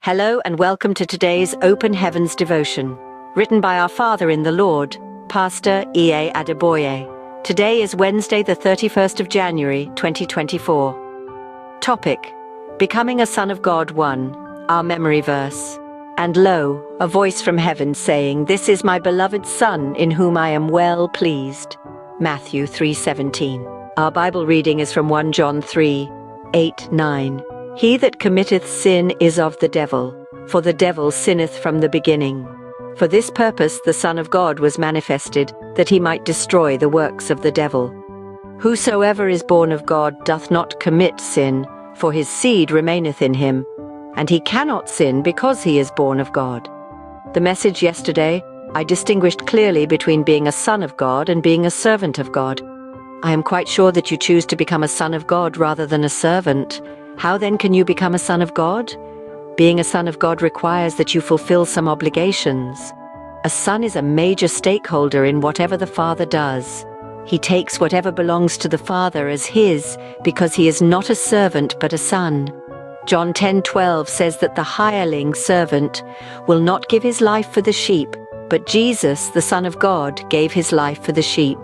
Hello and welcome to today's Open Heavens devotion, written by our Father in the Lord, Pastor E.A. Adeboye. Today is Wednesday, the 31st of January, 2024. Topic: Becoming a Son of God 1, our memory verse. And lo, a voice from heaven saying, "This is my beloved Son, in whom I am well pleased." Matthew 3:17. Our Bible reading is from 1 John 3:8-9. He that committeth sin is of the devil, for the devil sinneth from the beginning. For this purpose the Son of God was manifested, that he might destroy the works of the devil. Whosoever is born of God doth not commit sin, for his seed remaineth in him, and he cannot sin because he is born of God. The message yesterday, I distinguished clearly between being a son of God and being a servant of God. I am quite sure that you choose to become a son of God rather than a servant. How then can you become a son of God? Being a son of God requires that you fulfill some obligations. A son is a major stakeholder in whatever the father does. He takes whatever belongs to the father as his because he is not a servant but a son. John 10:12 says that the hireling servant will not give his life for the sheep, but Jesus, the Son of God, gave his life for the sheep.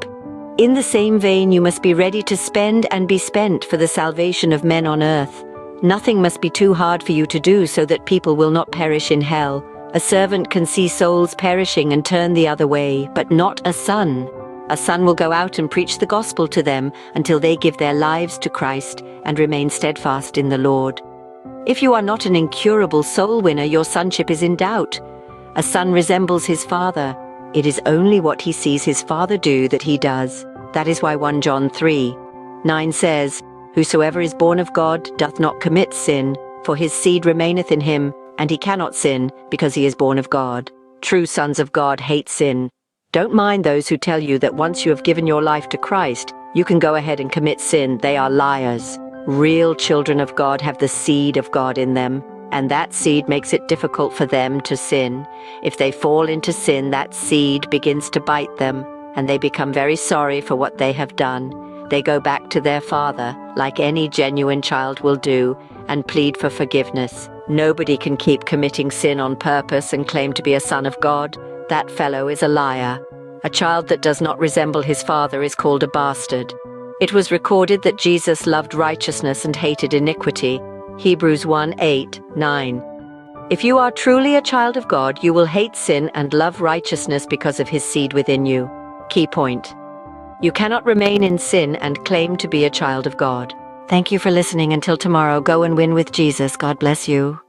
In the same vein, you must be ready to spend and be spent for the salvation of men on earth. Nothing must be too hard for you to do so that people will not perish in hell. A servant can see souls perishing and turn the other way, but not a son. A son will go out and preach the gospel to them until they give their lives to Christ and remain steadfast in the Lord. If you are not an incurable soul winner, your sonship is in doubt. A son resembles his father. It is only what he sees his father do that he does. That is why 1 John 3:9 says, "Whosoever is born of God doth not commit sin, for his seed remaineth in him, and he cannot sin, because he is born of God." True sons of God hate sin. Don't mind those who tell you that once you have given your life to Christ, you can go ahead and commit sin. They are liars. Real children of God have the seed of God in them, and that seed makes it difficult for them to sin. If they fall into sin, that seed begins to bite them, and they become very sorry for what they have done. They go back to their father, like any genuine child will do, and plead for forgiveness. Nobody can keep committing sin on purpose and claim to be a son of God. That fellow is a liar. A child that does not resemble his father is called a bastard. It was recorded that Jesus loved righteousness and hated iniquity. Hebrews 1:8-9. If you are truly a child of God, you will hate sin and love righteousness because of his seed within you. Key point: you cannot remain in sin and claim to be a child of God. Thank you for listening. Until tomorrow, go and win with Jesus. God bless you.